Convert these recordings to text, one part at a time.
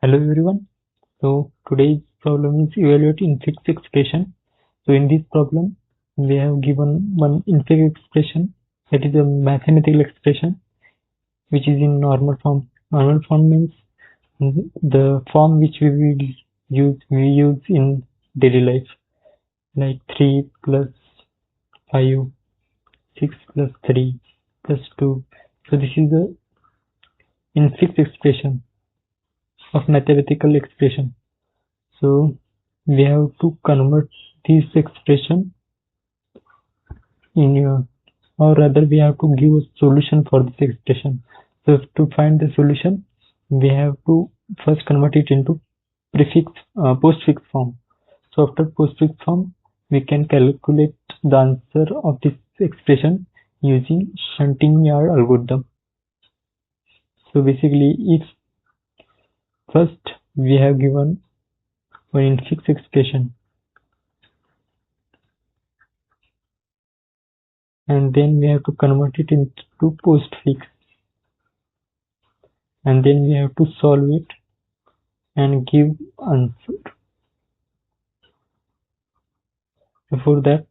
Hello everyone. So today's problem is evaluate infix expression. So in this problem, we have given one infix expression, that is a mathematical expression which is in normal form. Normal form means the form which we use in daily life, like 3 plus 5, 6 plus 3 plus 2. So this is the infix expression of mathematical expression. So we have to convert this expression or rather we have to give a solution for this expression. So to find the solution, we have to first convert it into postfix form. So after postfix form, we can calculate the answer of this expression using shunting yard algorithm. So basically, if first we have given one infix expression, and then we have to convert it into postfix, and then we have to solve it and give answer. Before that,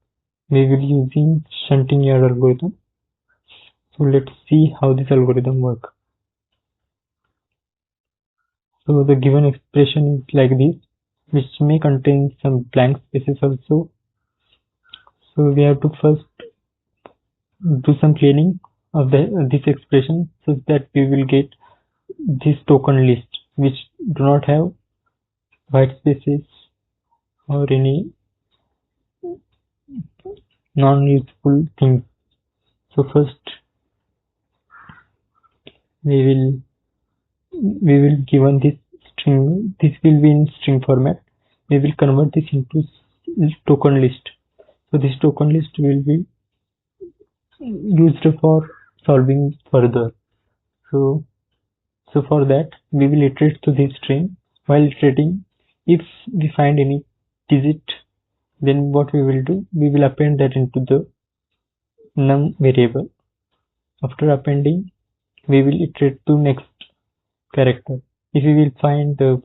we will using shunting yard algorithm. So let's see how this algorithm works. So the given expression is like this, which may contain some blank spaces also. So we have to first do some cleaning of this expression so that we will get this token list which do not have white spaces or any non-useful things. So first we will given this string. This will be in string format. We will convert this into token list. So this token list will be used for solving further. So for that, we will iterate to this string. While iterating, if we find any digit, then what we will do, we will append that into the num variable. After appending, we will iterate to next character. If we will find the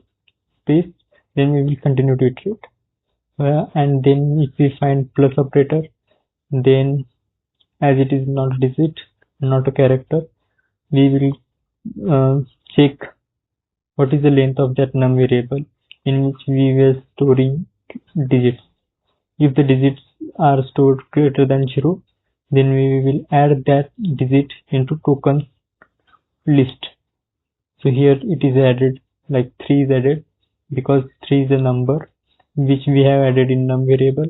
space, then we will continue to iterate. And then if we find plus operator, then as it is not a digit, not a character, we will check what is the length of that num variable in which we were storing digits. If the digits are stored greater than 0, then we will add that digit into tokens list. So here it is added, like 3 is added because 3 is a number which we have added in num variable,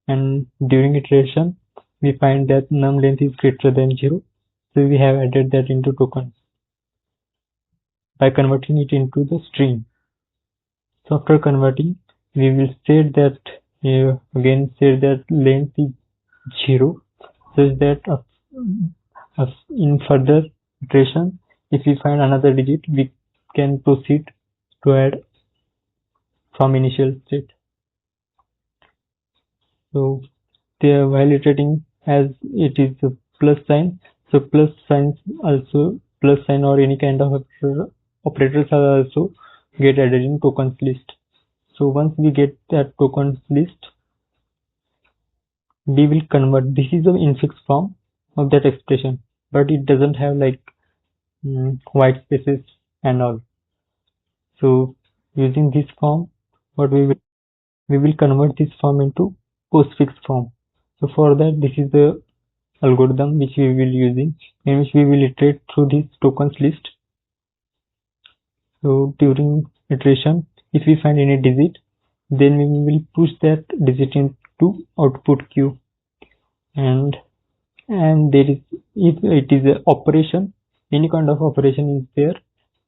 and during iteration we find that num length is greater than 0, so we have added that into tokens by converting it into the string. So after converting, we will set that set that length is 0, such that in further iteration, if we find another digit, we can proceed to add from initial state. So while iterating, as it is a plus sign, so plus signs also, plus sign or any kind of operators are also get added in tokens list. So once we get that tokens list, we will convert. This is the infix form of that expression, but it doesn't have like white spaces and all. So using this form, what we will convert this form into postfix form. So for that, this is the algorithm which we will using, in which we will iterate through this tokens list. So during iteration, if we find any digit, then we will push that digit into output queue, and there is, if it is an operation, any kind of operation is there,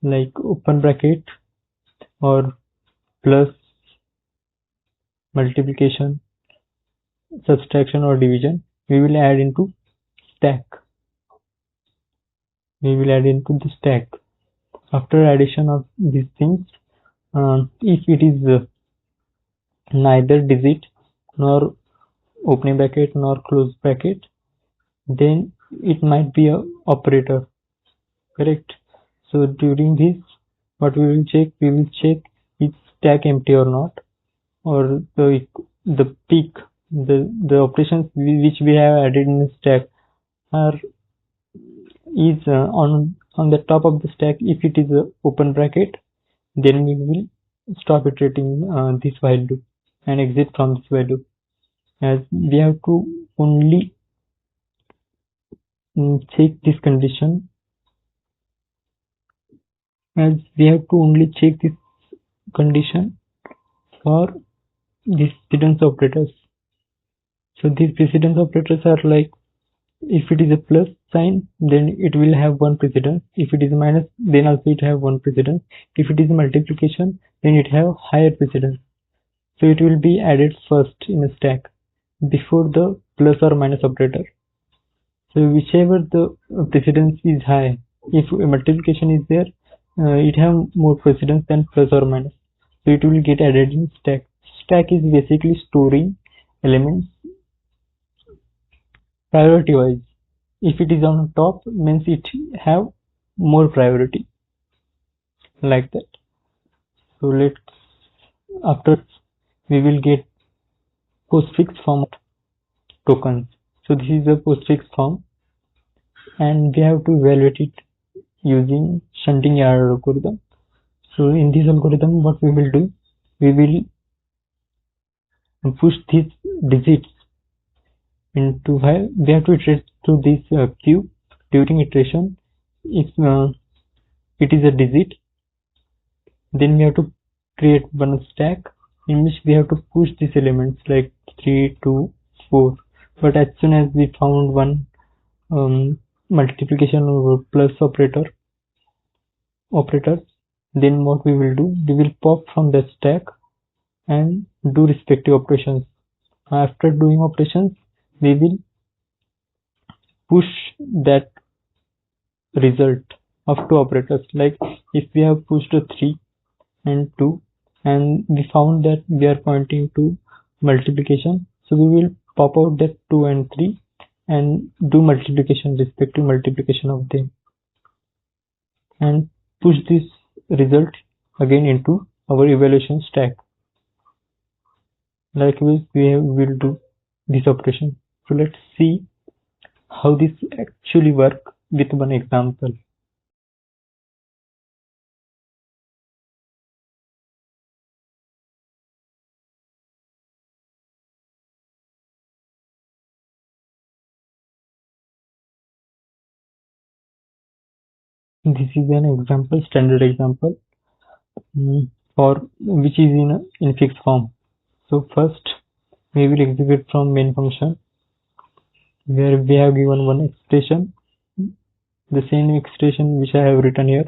like open bracket or plus, multiplication, subtraction or division, we will add into stack. We will add into the stack. After addition of these things, if it is neither digit nor opening bracket nor close bracket, then it might be a operator, correct? So during this, what we will check? We will check is stack empty or not, or the peak, the operations which we have added in the stack are is on the top of the stack. If it is a open bracket, then we will stop iterating this while loop and exit from this while loop, as we have to only check this condition, as we have to only check this condition for these precedence operators. So these precedence operators are like, if it is a plus sign, then it will have one precedence. If it is minus, then also it have one precedence. If it is multiplication, then it have higher precedence. So it will be added first in a stack before the plus or minus operator. So whichever the precedence is high, if a multiplication is there, it have more precedence than plus or minus. So it will get added in stack. Stack is basically storing elements priority wise. If it is on top, means it have more priority, like that. So after we will get postfix form of tokens. So this is a postfix form, and we have to evaluate it using shunting error algorithm. So in this algorithm, what we will do, we will push these digits into while we have to iterate through this queue. During iteration, if it is a digit, then we have to create one stack in which we have to push these elements like 3, 2, 4. But as soon as we found one multiplication or plus operator, then what we will do, we will pop from the stack and do respective operations. After doing operations, we will push that result of two operators. Like if we have pushed a 3 and 2, and we found that we are pointing to multiplication, so we will pop out that 2 and 3 and do multiplication, respective multiplication of them, and push this result again into our evaluation stack. Likewise, we will do this operation. So let's see how this actually works with one example. This is an example, standard example, for which is in fixed form. So first we will execute from main function, where we have given one expression, the same expression which I have written here.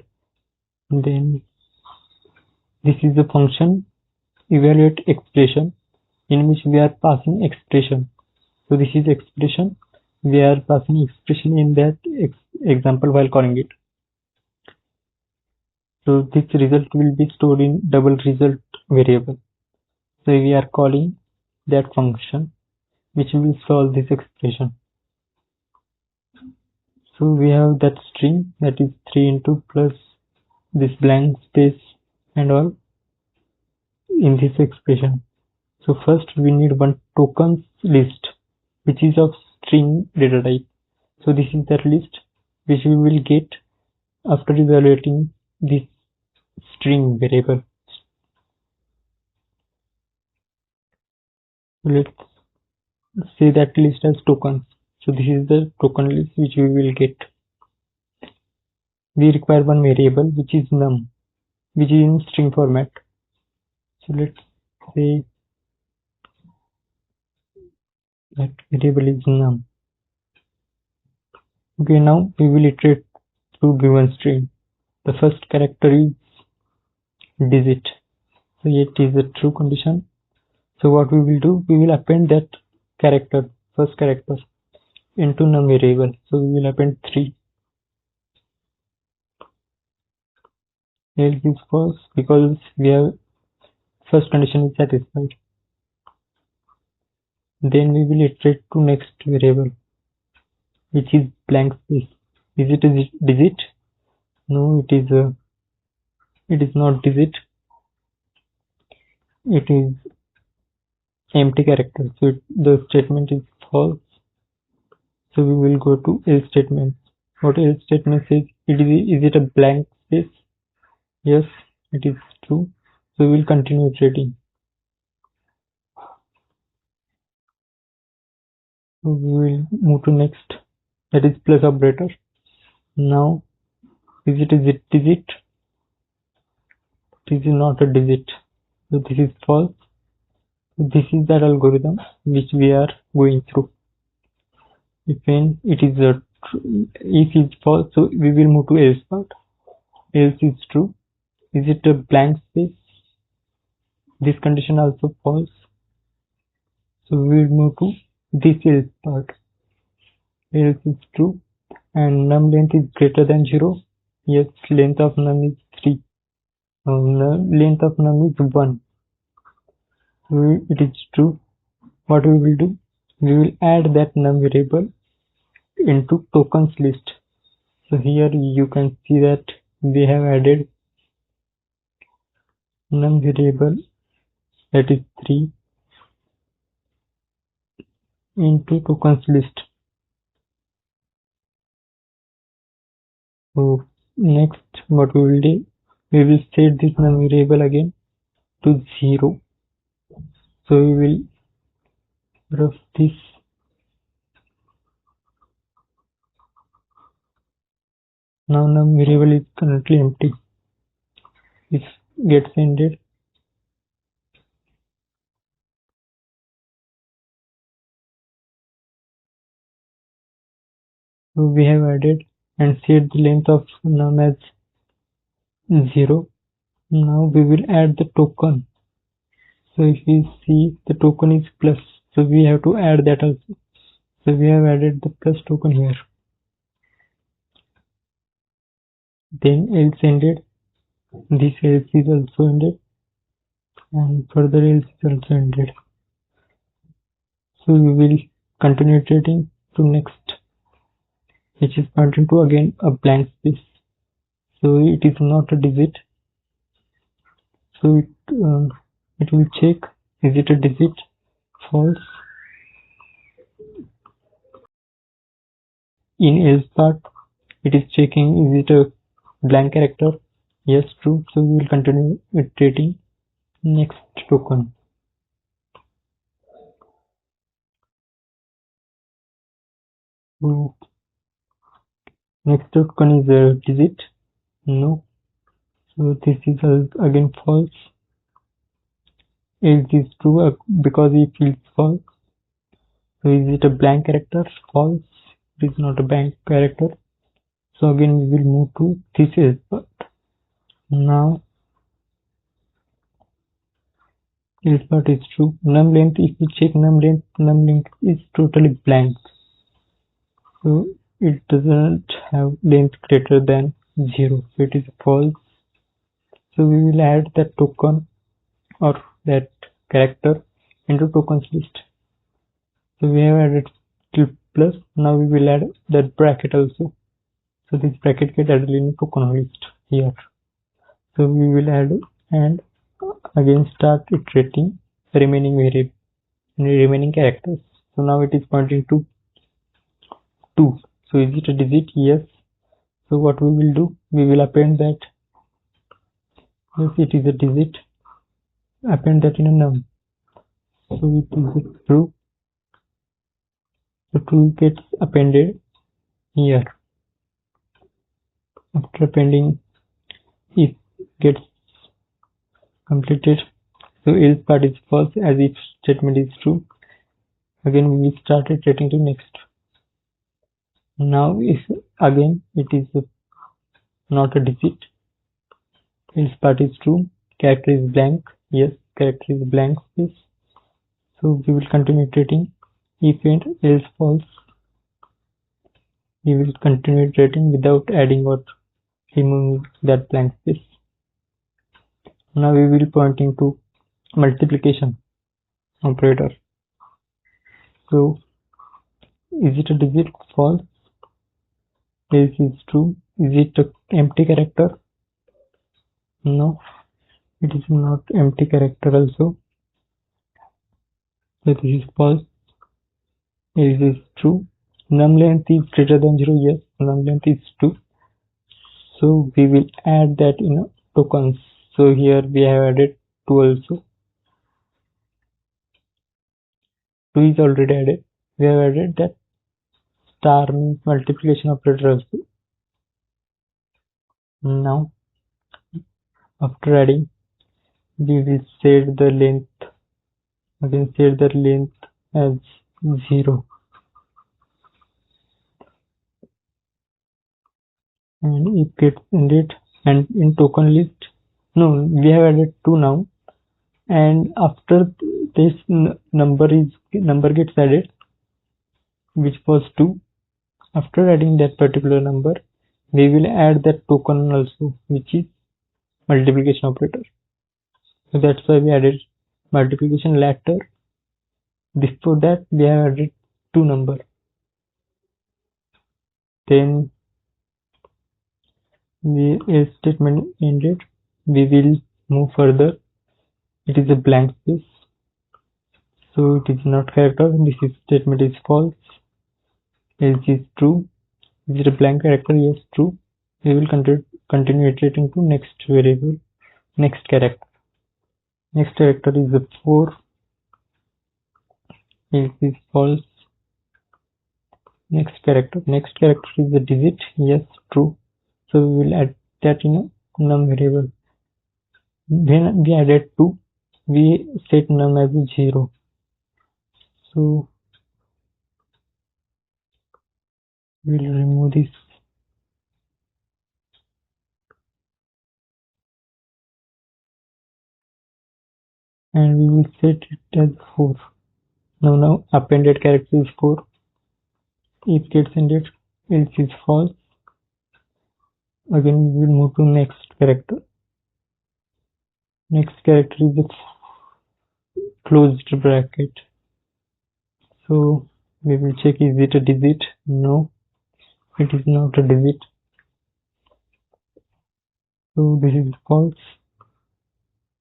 Then this is the function evaluate expression, in which we are passing expression. So this is expression, we are passing expression in that example while calling it. So this result will be stored in double result variable. So we are calling that function which will solve this expression. So we have that string, that is 3 into plus this blank space and all in this expression. So first we need one tokens list which is of string data type. So this is that list which we will get after evaluating this string variable. Let's say that list as tokens. So this is the token list which we will get. We require one variable which is num, which is in string format. So let's say that variable is num. Okay, now we will iterate through given string. The first character is digit, so it is a true condition. So what we will do, we will append that character, first character, into num variable. So we will append 3. Else is false, because we have first condition is satisfied. Then we will iterate to next variable, which is blank space. Is it a digit? No, it is a it is not digit, it is empty character, so the statement is false. So we will go to else statement. What else statement says? Is it a blank space? Yes, it is true. So we will continue iterating. So we will move to next, that is plus operator. Now, is it a digit? This is not a digit. So this is false. This is that algorithm which we are going through. If it is if it's false, so we will move to else part. Else is true. Is it a blank space? This condition also false. So we will move to this else part. Else is true. And num length is greater than 0. Yes, length of num is 3. Length of num is 1. So it is true. What we will do? We will add that num variable into tokens list. So here you can see that we have added num variable, that is 3, into tokens list. So next what we will do, we will set this num variable again to 0. So we will ref this. Now num variable is currently empty. It gets ended. So we have added and set the length of num as 0. Now we will add the token. So if we see the token is plus, so we have to add that also. So we have added the plus token here. Then else ended. This else is also ended. And further else is also ended. So we will continue iterating to next, which is pointing to again a blank space. So it is not a digit. So it will check, is it a digit? False. In else part, it is checking, is it a blank character? Yes, true. So we will continue iterating. Next token. So next token is a digit. No. So this is again false. Else is true because it is false. So is it a blank character? False. It is not a blank character. So again we will move to this else part. Now else part is true. Num length, if we check num length is totally blank. So it doesn't have length greater than 0. So it is false. So we will add that token or that character into tokens list. So we have added plus. Now we will add that bracket also. So this bracket get added in token list here. So we will add and again start iterating the remaining variable, remaining characters. So now it is pointing to 2. So is it a digit? Yes. So what we will do, we will append that. Yes, it is a digit. Append that in a num. So it is true. The 2 gets appended here. After appending, it gets completed. So else part is false as if statement is true. Again we will start iterating to next. Now if again it is not a digit, else part is true, character is blank. Yes, character is blank space. So we will continue iterating. If and else false, we will continue iterating without adding or removing that blank space. Now we will pointing to multiplication operator. So is it a digit? False. Else is true. Is it an empty character? No, it is not empty character also. So this is false. Is this true? Num length is greater than 0. Yes, num length is 2. So we will add that in tokens. So here we have added 2 also. 2 is already added. We have added that star means multiplication operator also. Now after adding, we will set the length. Again set the length as 0. And it gets ended. And in token list, no, we have added 2 now. And after this number gets added, which was 2. After adding that particular number, we will add that token also, which is multiplication operator. So that's why we added multiplication later. Before that, we have added 2 number. Then the else statement ended. We will move further. It is a blank space, so it is not character. This statement is false. Else is true. Is it a blank character? Yes, true. We will continue iterating to next variable, next character. Next character is a 4. Else is false. Next character is a digit. Yes, true. So we will add that in a num variable. When we added 2, we set num as 0. So we'll remove this. And we will set it as 4. Now appended character is 4. If gets ended, else is false. Again we will move to next character. Next character is a closed bracket. So we will check, is it a digit? No, it is not a digit. So this is false.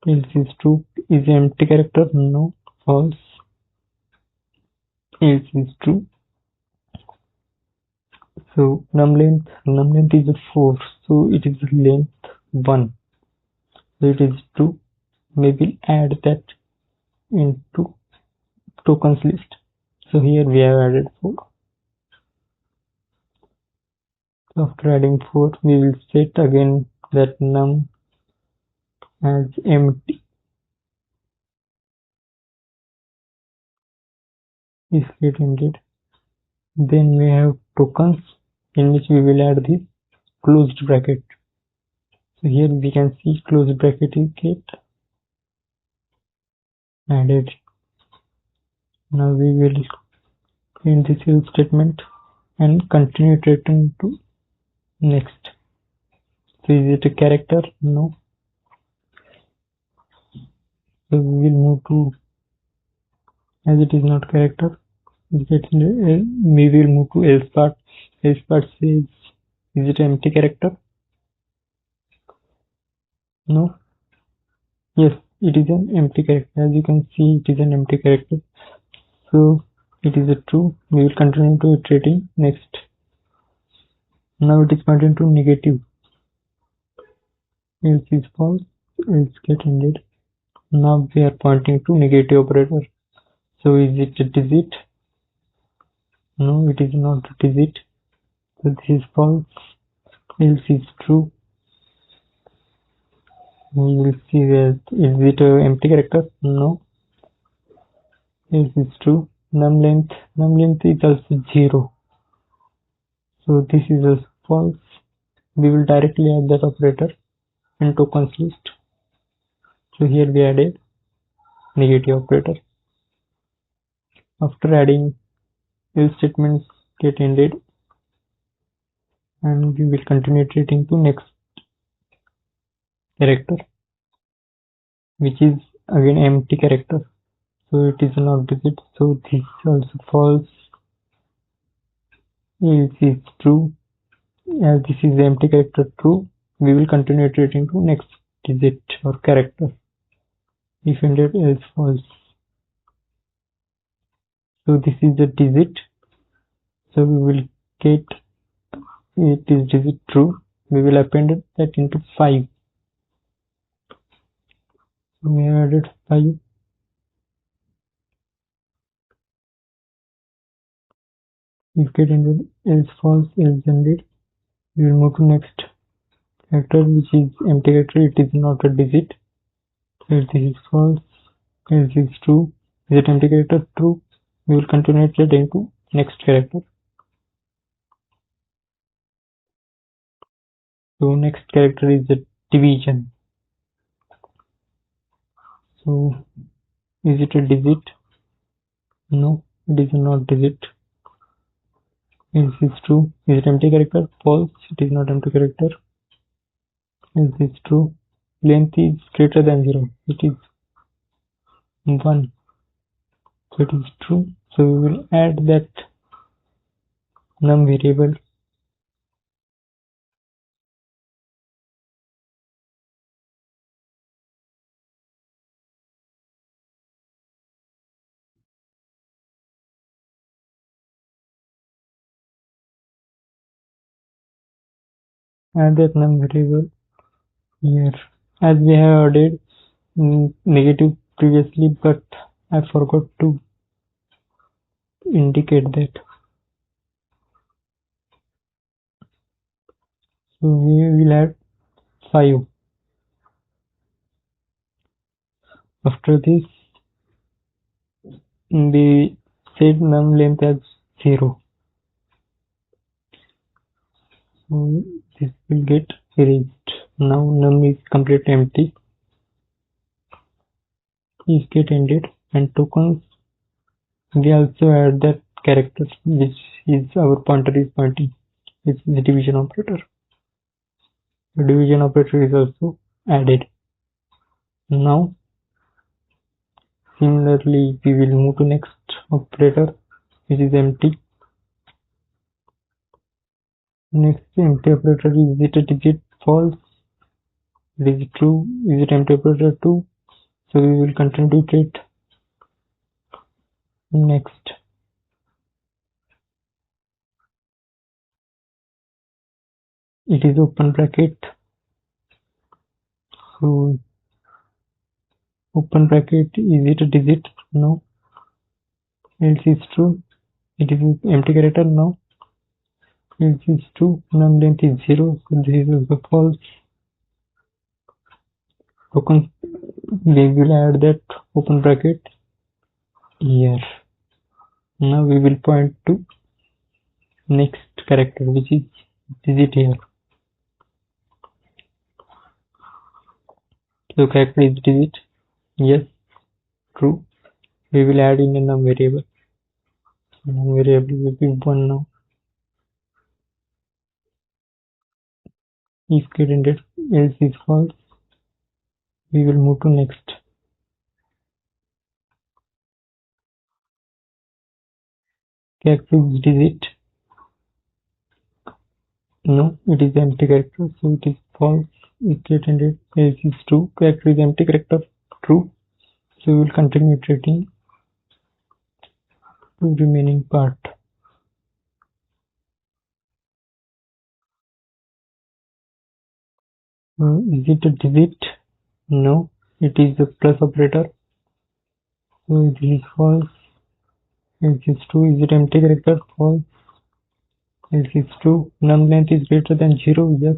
Else is true. Is an empty character? No, false. Else is true. So num length is a 4. So it is length 1. So it is true. We will add that into tokens list. So here we have added 4. So after adding 4, we will set again that num as empty. Is get ended. Then we have tokens, in which we will add this closed bracket. So here we can see closed bracket is get added. Now we will print this else statement and continue iterating to next. So is it a character? No. So we will move to, as it is not character, we will move to else part. Else part says, is it an empty character? No. Yes, it is an empty character. As you can see, it is an empty character. So it is a true. We will continue to iterating next. Now it is pointing to negative. Else is false. Else get ended. Now we are pointing to negative operator. So is it a digit? No, it is not a digit. So this is false. Else is true. We will see that, is it an empty character? No. Else is true. Num length is also 0. So this is also false. We will directly add that operator in tokens list. So here we added negative operator. After adding, else statements get ended, and we will continue iterating to next character, which is again empty character. So it is not digit. So this is also false. Else is true. As this is the empty character, true. We will continue iterating to next digit or character. If ended, else false. So this is the digit. So we will get it is digit true. We will append that into 5. So we added 5. If get ended, else false, else ended. We will move to next character, which is empty character. It is not a digit. So this is false, else is true. Is it empty character? True. We will continue it into next character. So next character is the division. So is it a digit? No, it is not digit. Else is true. Is it empty character? False. It is not empty character. Else is true. Length is greater than 0. It is 1. So it is true. So we will add that num variable. Add that num variable here. As we have added negative previously, but I forgot to indicate that. So we will add 5. After this, we set num length as 0. So this will get erased. Now num is completely empty. Is get ended, and tokens, we also add that character which is our pointer is pointing, which is the division operator. The division operator is also added. Now similarly we will move to next operator, which is empty. Next empty operator, is it a digit? False. It is true. Is it empty operator? True. So we will continue to it. Next, it is open bracket. So open bracket, is it a digit? No. Else is true. It is empty character? No. Else is true. Num length is 0. So this is also false. Tokens, we will add that open bracket here. Now we will point to next character, which is digit here. So character is digit. Yes, true. We will add in a num variable. Num variable will be 1 now. If get ended, else is false. We will move to next. Character is digit. No, it is empty character, so it is false. If get ended, else is true. Character is empty character, true. So we will continue iterating to remaining part. Is it a digit? No, it is a plus operator. So this is false. Else is true. Is it empty character? False. Else is true. Num length is greater than 0. Yes.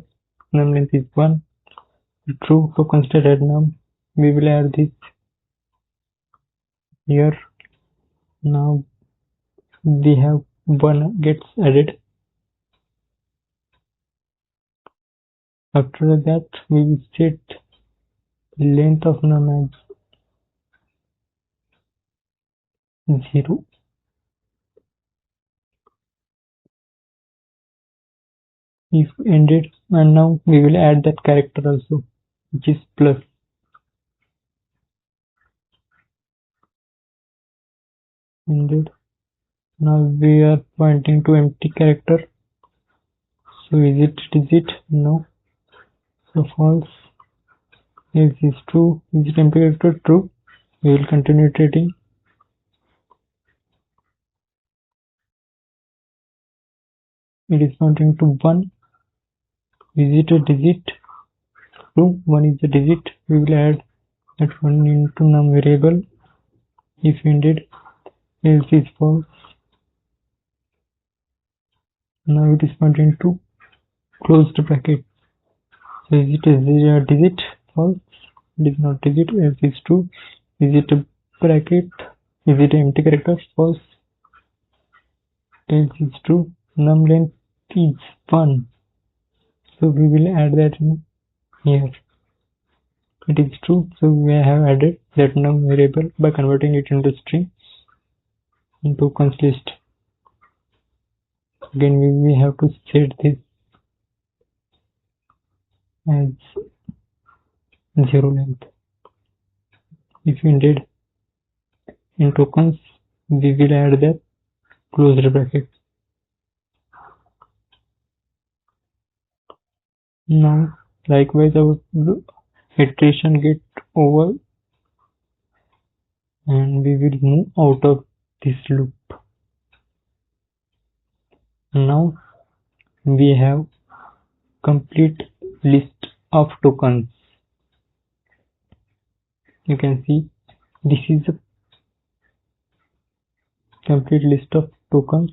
Num length is 1. True. So consider add num. We will add this here. Now we have 1 gets added. After that, we will set length of num as 0. If ended, and now we will add that character also, which is plus. Ended. Now we are pointing to empty character. So is it digit? No. So false. else is true. Is it empty character? True. We will continue iterating. It is pointing to 1. Is it a digit? True. 1 is a digit. We will add that 1 into num variable. If indeed, else is false. Now it is pointing to closed bracket. So is it a digit? False. It is not digit. Else is true. Is it a bracket? Is it an empty character? False. Else is true. Num length is 1. So we will add that in here. It is true. So we have added that num variable by converting it into string in tokens list. Again, we have to set this as 0 length. If indeed in tokens, we will add that closed bracket. Now, likewise, our iteration get over and we will move out of this loop. Now we have complete list of tokens. You can see this is a complete list of tokens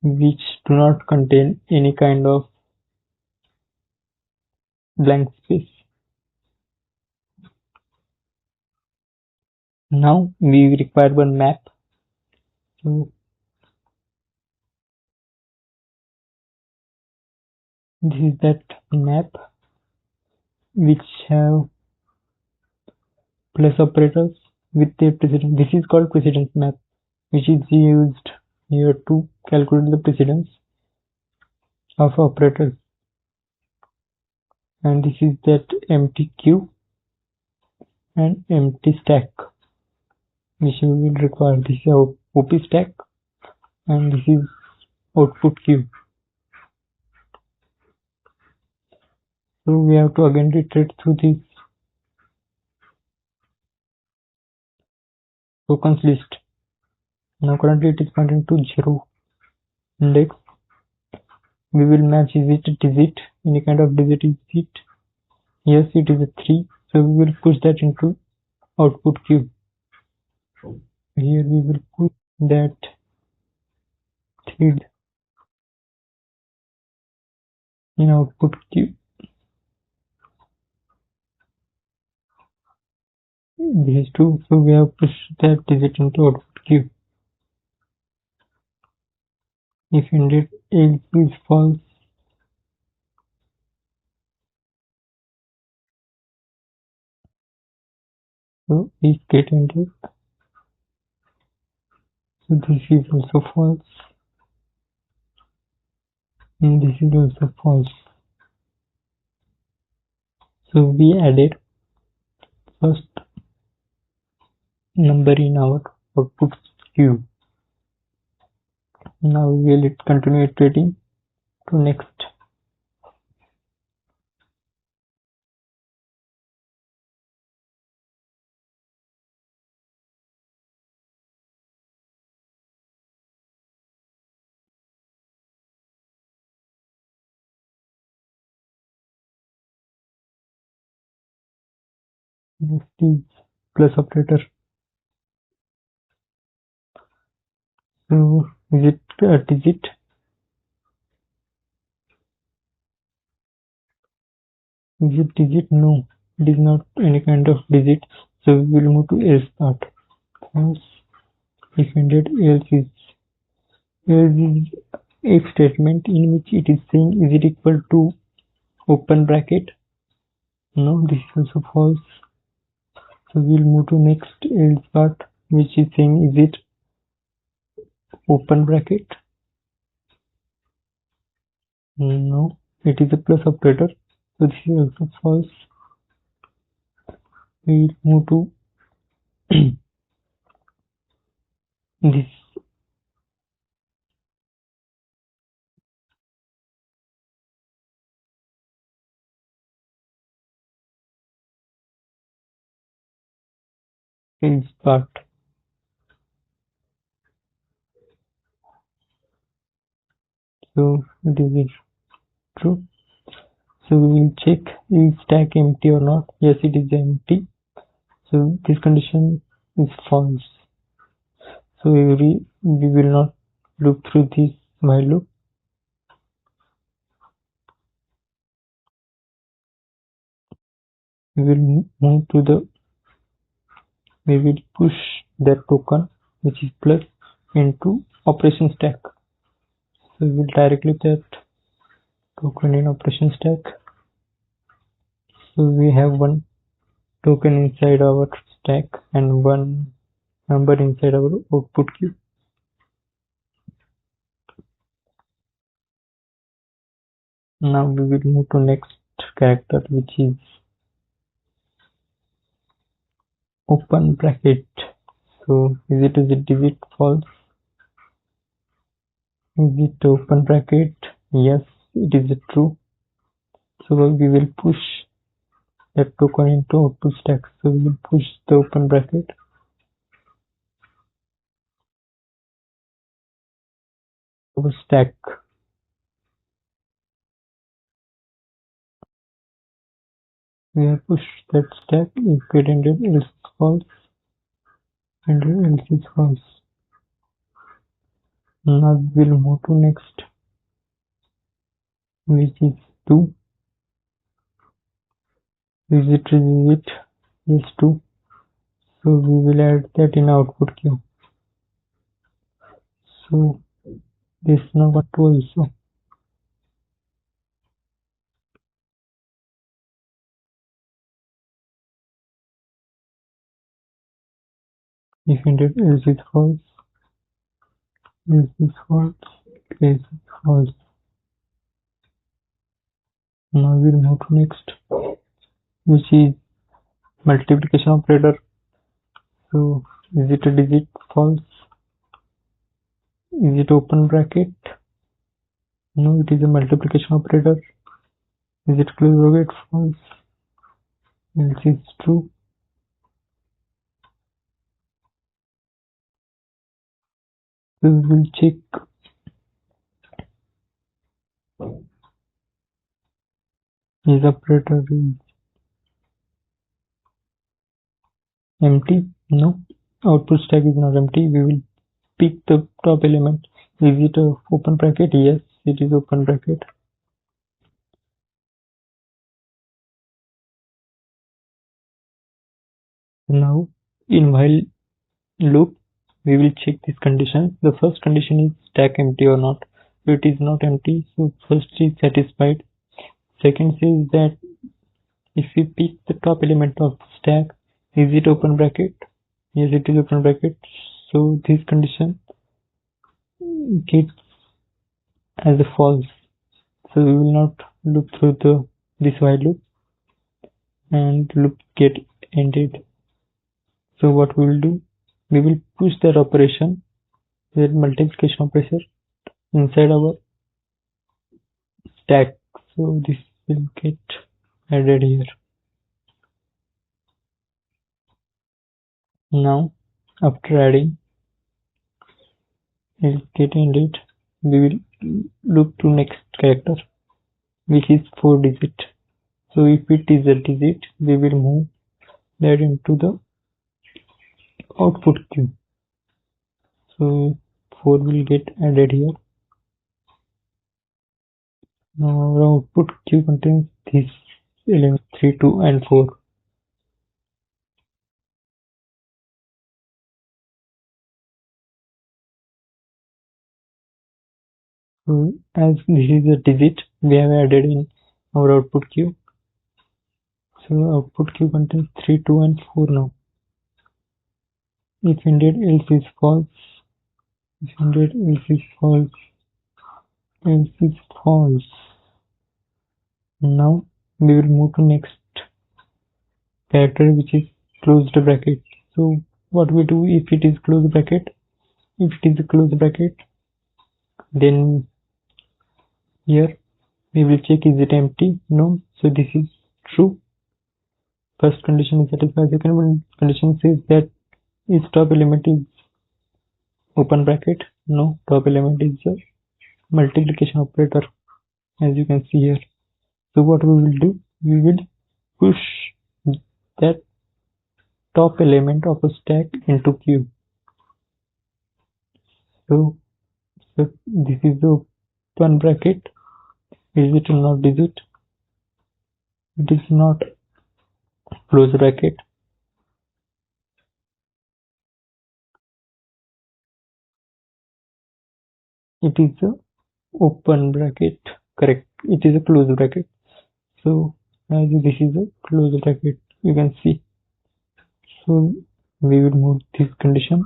which do not contain any kind of blank space. Now we require one map. So this is that map which have plus operators with their precedence. This is called precedence map, which is used here to calculate the precedence of operators. And this is that empty queue and empty stack which we will require. This is our OP stack and this is output queue. So we have to again iterate through this tokens list. Now currently it is pointing to 0 index. We will match, is it a digit? Any kind of digit is it? Yes, it is a 3. So we will push that into output queue. Here we will put that thread in output queue. These two, so we have pushed that digit into output queue. If indeed else is false, so we get into. So this is also false, and this is also false. So we added first number in our output queue. Now we will continue iterating to next. Next is plus operator. So is it a digit? Is it digit? No, it is not any kind of digit. So we will move to else part. False. If indeed else is if statement in which it is saying is it equal to open bracket. No, this is also false. So we'll move to next else part which is saying is it open bracket. No, it is a plus operator. So this is also false. We'll move to this is part. So it is true. So we will check is stack empty or not. Yes, it is empty. So this condition is false. So we will not look through this while loop. We will move to the, we will push that token which is plus into operation stack. So we will directly that token in operation stack. So we have one token inside our stack and one number inside our output queue. Now we will move to next character, which is open bracket. So is it digit false? Is it open bracket? Yes, it is true. So we will push that token into output stack. So we will push the open bracket. Our stack. We have pushed that stack. If it ended else false, and else is false. Now we will move to next, which is 2. Is it? Yes, 2. So we will add that in output queue. So this number 2 also. If indeed else is false, else is false, else is false. Now we'll move to next, which is multiplication operator. So is it a digit? False. Is it open bracket? No, it is a multiplication operator. Is it close bracket? False. Else is true. We will check is operator is empty. No, output stack is not empty. We will pick the top element. Is it a open bracket? Yes, it is open bracket. Now in while loop we will check this condition. The first condition is stack empty or not. So it is not empty, so first is satisfied. Second says that if we pick the top element of the stack, is it open bracket? Yes, it is open bracket. So this condition gets as a false. So we will not look through this while loop, and loop get ended. So what we will do, we will push that operation, that multiplication operation, inside our stack. So this will get added here. Now after adding, it will get ended. We will look to next character, which is 4 digit. So if it is a digit, we will move that into the output queue. So 4 will get added here. Now our output queue contains these elements 3, 2 and 4. So as this is a digit, we have added in our output queue. So output queue contains 3, 2 and 4 now. If indeed else is false, if indeed else is false, else is false. Now we will move to next character, which is closed bracket. So what we do if it is closed bracket? If it is a closed bracket, then here we will check is it empty? No. So this is true. First condition is satisfied. Second condition says that Is top element is open bracket? No, top element is a multiplication operator, as you can see here. So what we will do, we will push that top element of a stack into queue. So this is the open bracket. Is it or not? Is it? It is not close bracket. It is a open bracket. Correct. It is a close bracket. So as this is a close bracket, you can see. So we will move this condition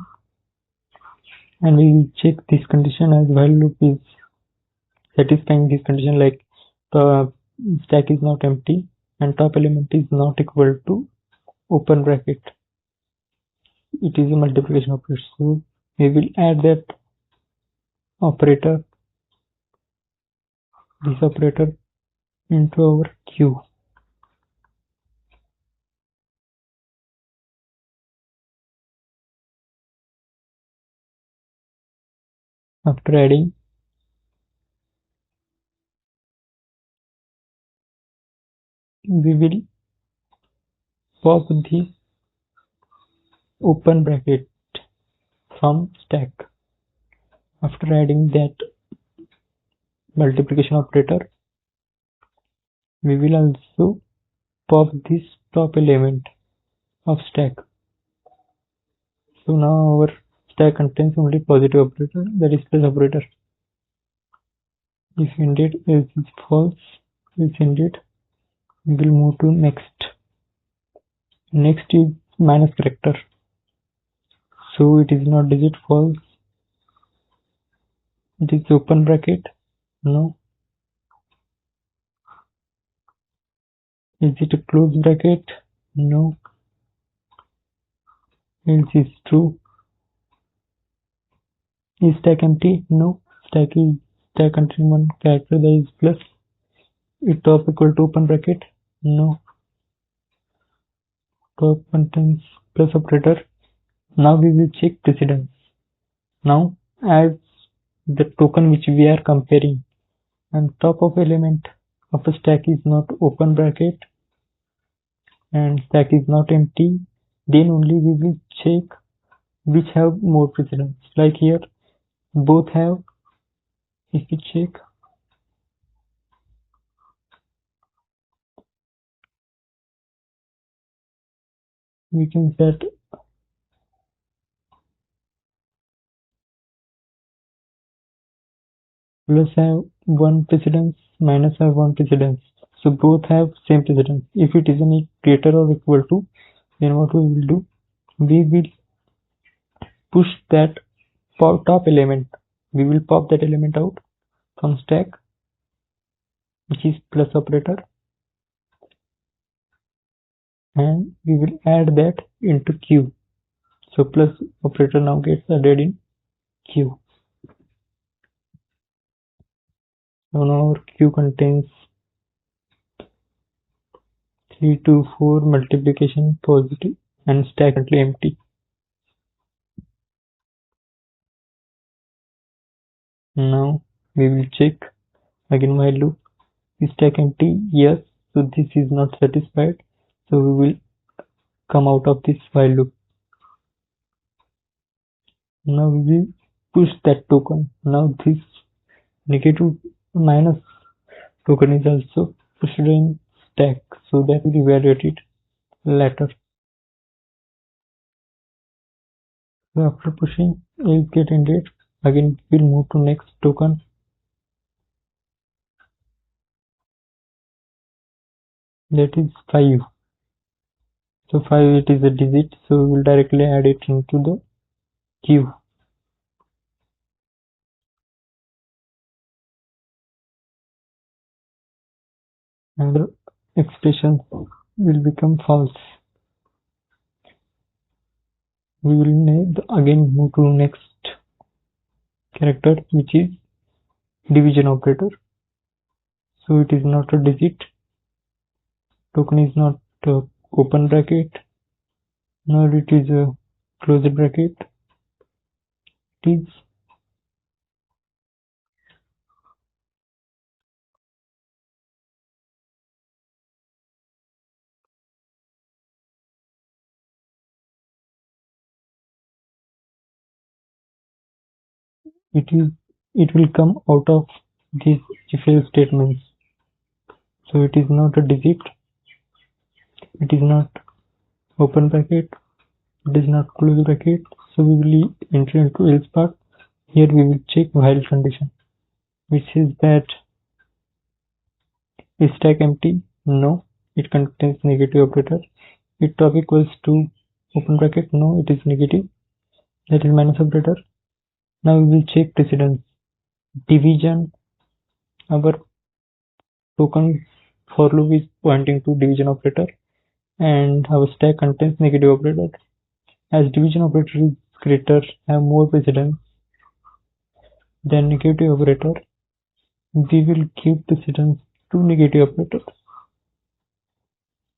and we will check this condition as while loop is satisfying this condition, like the stack is not empty and top element is not equal to open bracket. It is a multiplication operator. So we will add that operator, this operator, into our queue. After adding, we will pop the open bracket from stack. After adding that multiplication operator, we will also pop this top element of stack. So now our stack contains only positive operator, that is plus operator. If indeed else is false, else indeed, we will move to next. Next is minus character. So it is not digit, false. It is open bracket. No. Is it a close bracket? No. Else is true. Is stack empty? No. Stack contains one character, that is plus. Is top equal to open bracket? No. Top contains plus operator. Now we will check precedence. Now as the token which we are comparing and top of element of a stack is not open bracket and stack is not empty, then only we will check which have more precedence. Like here, both have. If we check, we can set plus have one precedence, minus have one precedence. So both have same precedence. If it is any greater or equal to, then what we will do, we will push that top element. We will pop that element out from stack, which is plus operator, and we will add that into queue. So plus operator now gets added in queue. So now our queue contains 3 to 4 multiplication positive and stack currently empty. Now we will check again while loop. Is stack empty? Yes. So this is not satisfied. So we will come out of this while loop. Now we will push that token. Now this negative minus token is also pushed in stack, so that we evaluate it later. So after pushing, is get ended. Again we'll move to next token. That is 5. So 5, it is a digit, so we will directly add it into the queue. And the expression will become false. We will again move to next character, which is division operator. So it is not a digit, token is not open bracket, nor it is a close the bracket, it it will come out of these if else statements. So it is not a digit, it is not open bracket, it is not close bracket. So we will enter into else part. Here we will check while condition, which is that is stack empty? No, it contains negative operator. If top equals to open bracket, no, it is negative, that is minus operator. Now we will check precedence. Division, our token for loop is pointing to division operator and our stack contains negative operator. As division operator is greater, have more precedence than negative operator, we will give precedence to negative operator.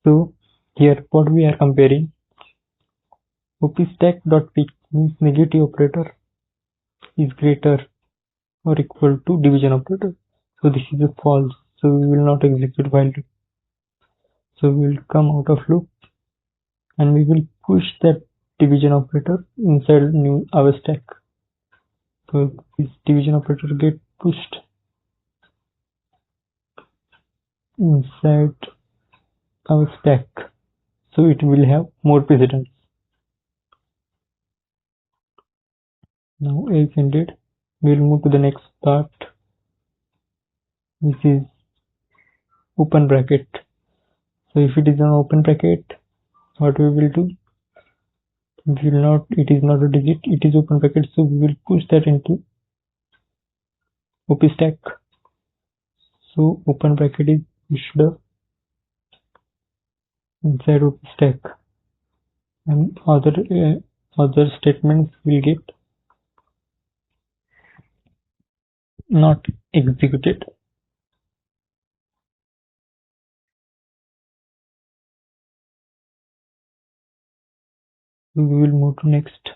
So here what we are comparing, opstack.pick means negative operator is greater or equal to division operator. So this is a false, so we will not execute while loop. So we will come out of loop and we will push that division operator inside our stack. So this division operator get pushed inside our stack, so it will have more precedence. Now else ended, we will move to the next part, which is open bracket. So if it is an open bracket, what we will do, we will not, it is not a digit, it is open bracket, so we will push that into opstack. So open bracket is pushed inside opstack and other statements will get not executed. We will move to next,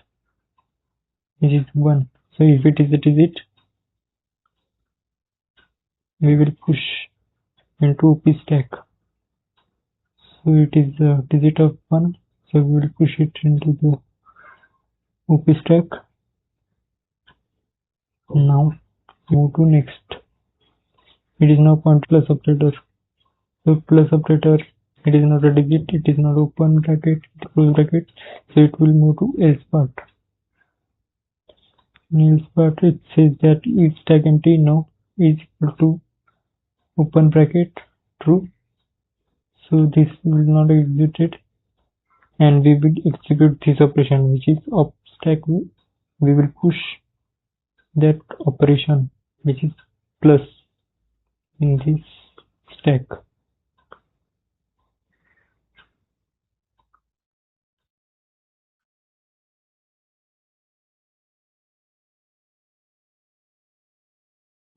which is 1. So if it is a digit, we will push into opstack. So it is a digit of 1, so we will push it into the opstack. Now move to next. It is now point plus operator. So plus operator, it is not a digit, it is not open bracket, it is close bracket, so it will move to else part. In else part it says that is stack empty, no, is equal to open bracket, true. So this will not execute and we will execute this operation, which is opstack. We will push that operation, which is plus, in this stack.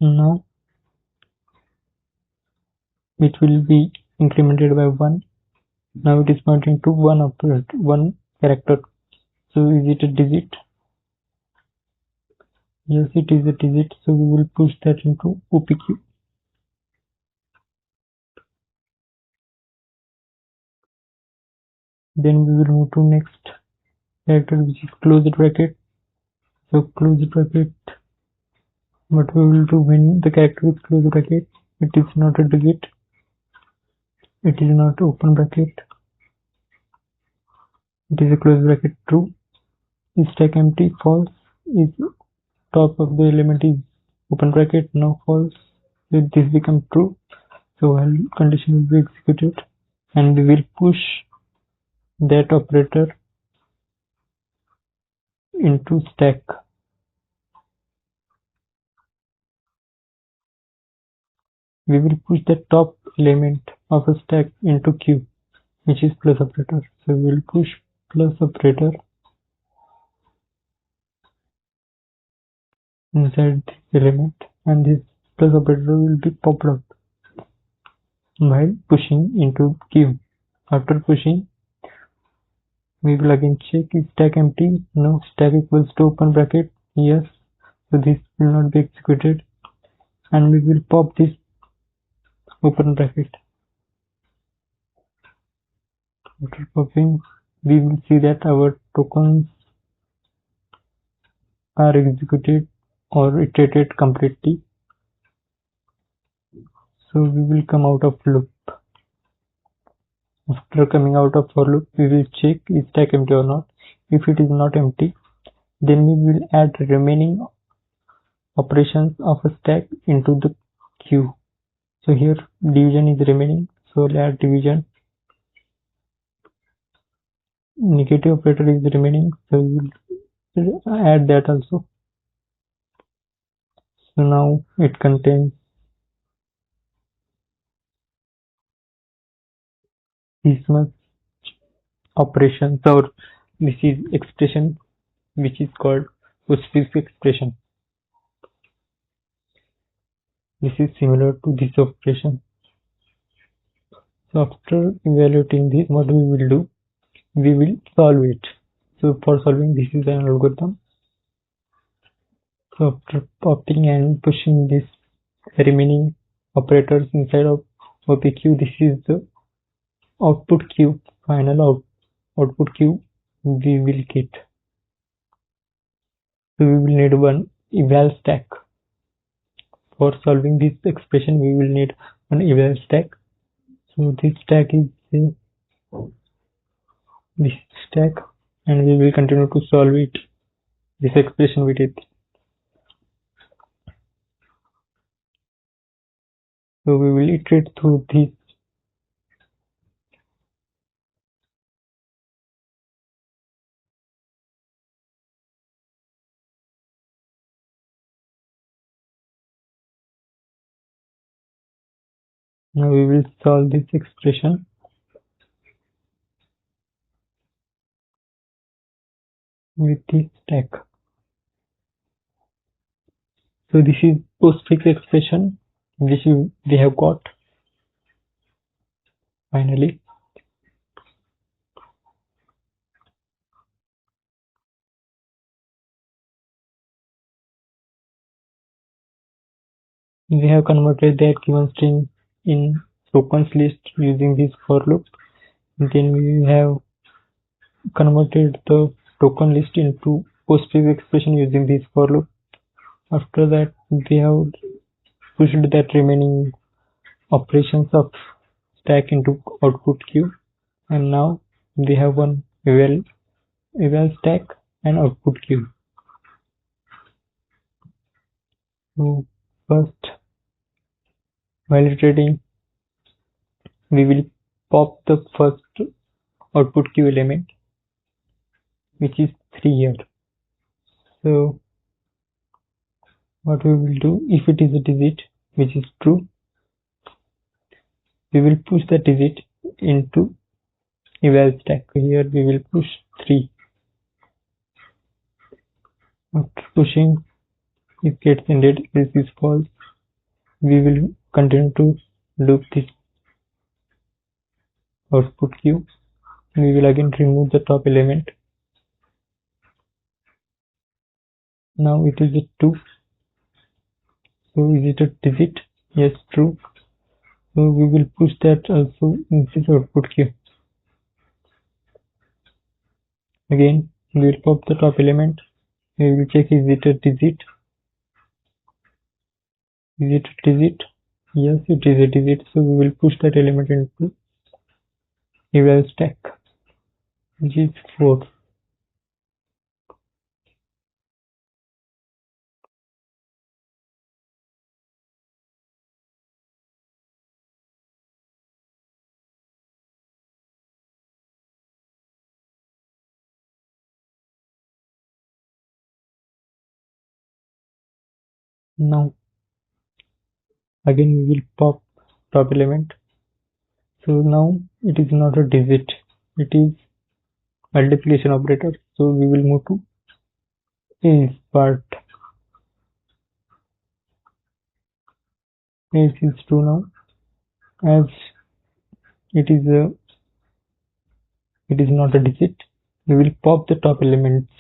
Now it will be incremented by 1. Now it is pointing to one character. So is it a digit? Yes, it is a digit. So we will push that into OPQ. Then we will move to next character, which is closed bracket. So closed bracket, what we will do when the character is closed bracket, it is not a digit, it is not open bracket, it is a closed bracket, true. Is stack empty, false. Is top of the element is open bracket, no, false. So this becomes true. So while condition will be executed and we will push that operator into stack. We will push the top element of a stack into queue, which is plus operator. So we will push plus operator inside this element and this plus operator will be popped up while pushing into queue. After pushing, We will again check is stack empty. No. Stack equals to open bracket. Yes. So this will not be executed, and we will pop this open bracket. After popping, we will see that our tokens are executed or iterated completely. So we will come out of loop. After coming out of for loop, we will check is stack empty or not. If it is not empty, then we will add remaining operations of a stack into the queue. So here division is remaining, so we'll add division. Negative operator is remaining, so we will add that also. So now it contains this much operations, or this is expression which is called postfix expression. This is similar to this operation. So after evaluating this, what we will do, we will solve it. So for solving, this is an algorithm. So after popping and pushing this remaining operators inside of OPQ, this is the output queue, final output queue we will get. So we will need one eval stack. For solving this expression, we will need an eval stack. So this stack is this stack, and we will continue to solve it, this expression with it. So we will iterate through this. Now we will solve this expression with this stack. So this is postfix expression which we have got finally. We have converted that given string in tokens list using this for loop. Then we have converted the token list into postfix expression using this for loop. After that, we have pushed that remaining operations of stack into output queue, and now we have one eval stack and output queue. So first, while iterating, we will pop the first output queue element, which is 3 here. So what we will do, if it is a digit which is true, we will push the digit into eval stack. Here we will push 3. After pushing, it gets ended. This is false. We will continue to loop this output queue. We will again remove the top element. Now it is a 2. So is it a digit? Yes, true. So we will push that also in this output queue. Again, we will pop the top element. We will check is it a digit? Is it a digit? Yes, it is a digit. So we will push that element into eval stack, which is 4. Now again we will pop top element. So now it is not a digit, it is multiplication operator. So we will move to is part. Is true now, as it is not a digit. we will pop the top elements.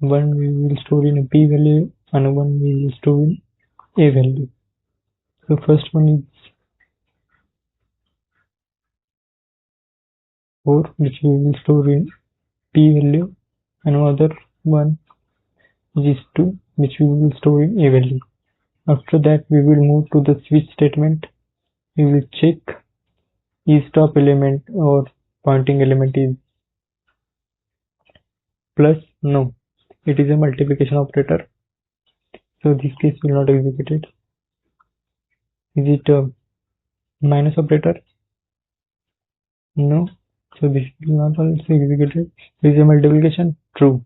One we will store in a p value and one we will store in a value. So first one is 4, which we will store in p value, and another one is 2, which we will store in a value. After that, we will move to the switch statement. We will check is top element or pointing element is plus. No, it is a multiplication operator, so this case will not execute it. Is it a minus operator? No, so this will not also execute it. Is a multiplication? True.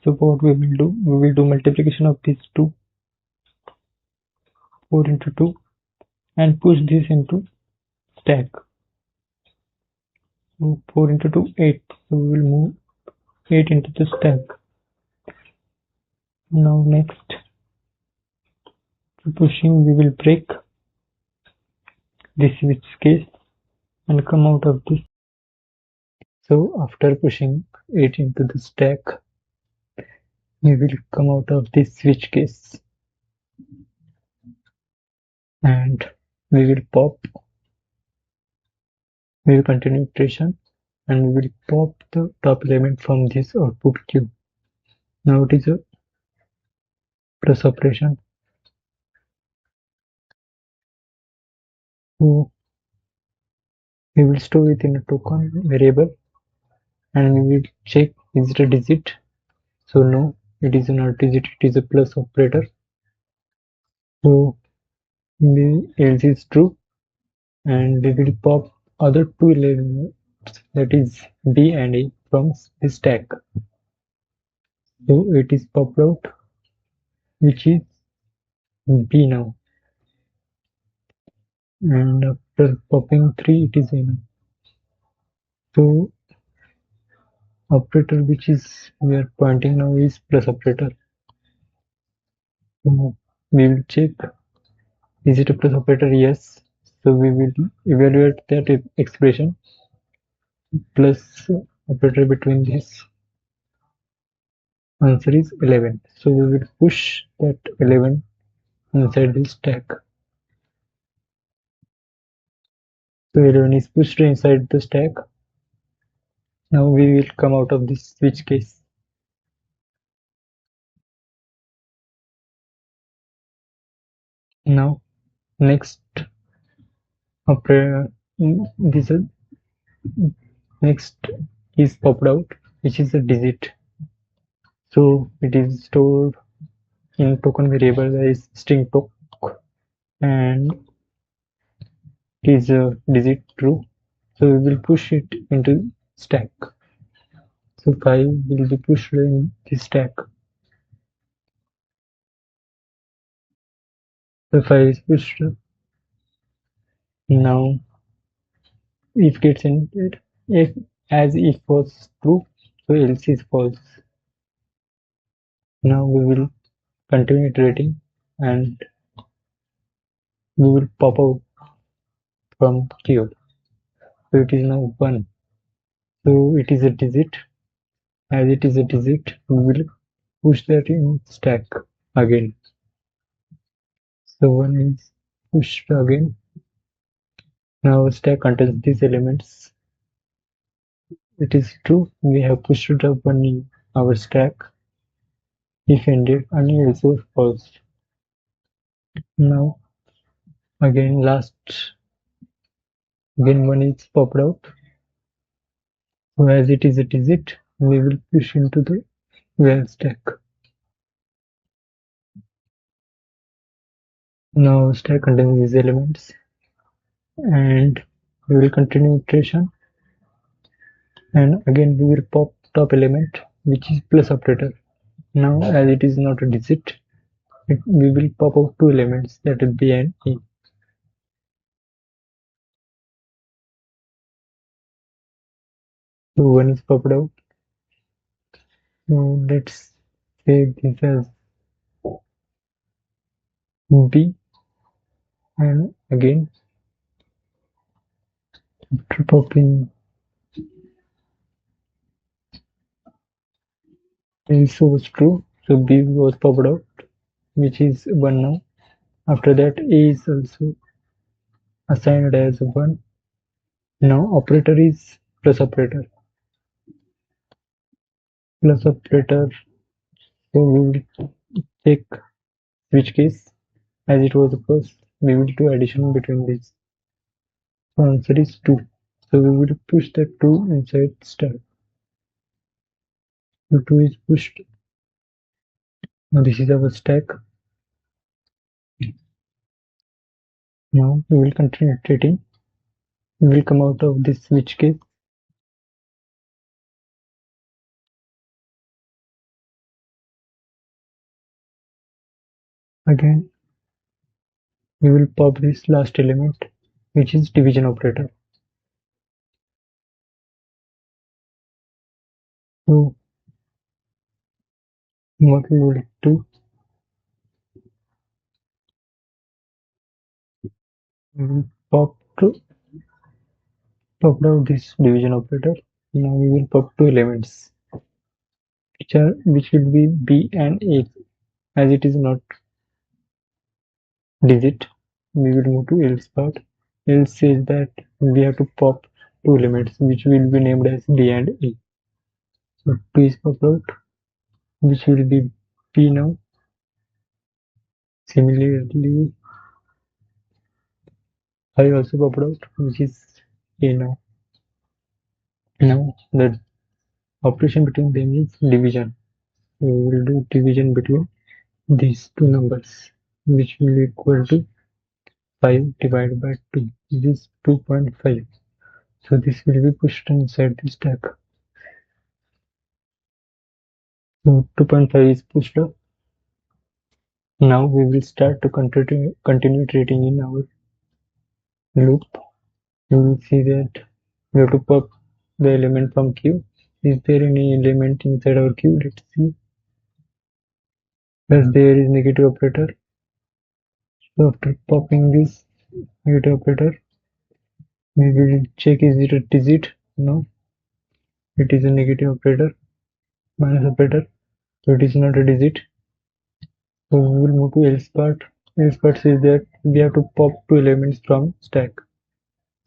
So what we will do multiplication of these two, 4 into 2, and push this into stack. So 4 into 2, 8. So we will move 8 into the stack. Now next, pushing, we will break this switch case and come out of this. So after pushing 8 into the stack, we will come out of this switch case and we will continue iteration and we will pop the top element from this output queue. Now it is a plus operation. So we will store it in a token variable and we will check is it a digit. So no, it is not a digit, it is a plus operator. So else is true, and we will pop other two elements, that is B and A, from the stack. So it is popped out, which is B now, and after popping 3 it is A now. So operator which is we are pointing now is plus operator. So we will check is it a plus operator? Yes. So we will evaluate that expression plus operator between this. Answer is 11. So we will push that 11 inside this stack. So 11 is pushed inside the stack. Now we will come out of this switch case. Now next operator, this is next is popped out, which is a digit. So it is stored in token variable that is string toc, and it is a digit true. So we will push it into stack. So 5 will be pushed in the stack. So 5 is pushed. Now if gets entered, if was true, so else is false. Now we will continue iterating and we will pop out from queue. So it is now 1. So it is a digit. As it is a digit, we will push that in stack again. So 1 is pushed again. Now stack contains these elements. It is true, we have pushed it up 1 in our stack. If ended, and also false. Now again again 1 is popped out. So as it is a digit, we will push into the well stack. Now stack contains these elements and we will continue iteration, and again we will pop top element, which is plus operator. Now as it is not a digit, we will pop out 2 elements, that is B and E. So 1 is popped out. So let's save this as B, and again after popping else was true, so B was popped out, which is 1 now. After that, A is also assigned as 1. Now operator is plus operator. Plus operator, so we will take switch case as it was the first. We will do addition between these. So answer is 2. So we will push the 2 inside stack. The 2 is pushed. Now this is our stack. Now we will continue iterating. We will come out of this switch case. Again, we will pop this last element, which is division operator. So what we will do, we will pop out this division operator. Now we will pop 2 elements, which will be B and A. As it is not digit, we will move to else part. Else says that we have to pop 2 elements, which will be named as B and A. So 2 is popped out, which will be B now. Similarly, 5 also popped out, which is A now. Now the operation between them is division. We will do division between these two numbers, which will equal to 5 divided by 2. This is 2.5. So this will be pushed inside the stack. So 2.5 is pushed up. Now we will start to continue iterating in our loop. You will see that we have to pop the element from queue. Is there any element inside our queue? Let's see. Yes, there is negative operator. So after popping this negative operator, we will check is it a digit. No, it is a negative operator, minus operator, so it is not a digit. So we will move to else part. Else part says that we have to pop 2 elements from stack.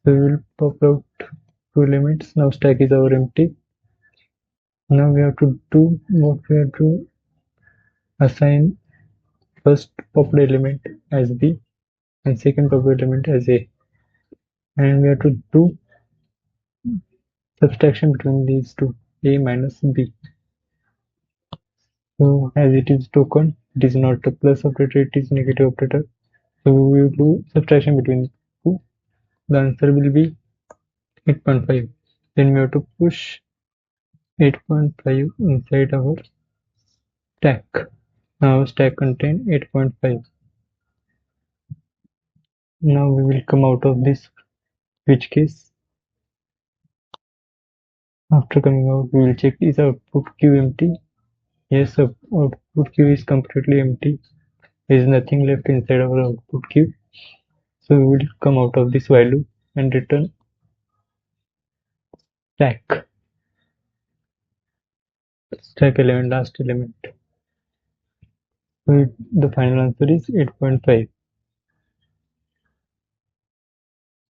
So we will pop out 2 elements. Now stack is our empty. Now we have to do what we have to assign first popped element as B and second popped element as A. And we have to do subtraction between these two, A minus B. So as it is token, it is not a plus operator, it is negative operator. So we will do subtraction between two. The answer will be 8.5. Then we have to push 8.5 inside our stack. Now stack contain 8.5. Now we will come out of this switch case. After coming out, we will check is output queue empty. Yes, output queue is completely empty. There is nothing left inside our output queue. So we will come out of this while loop and return stack element, last element. So the final answer is 8.5.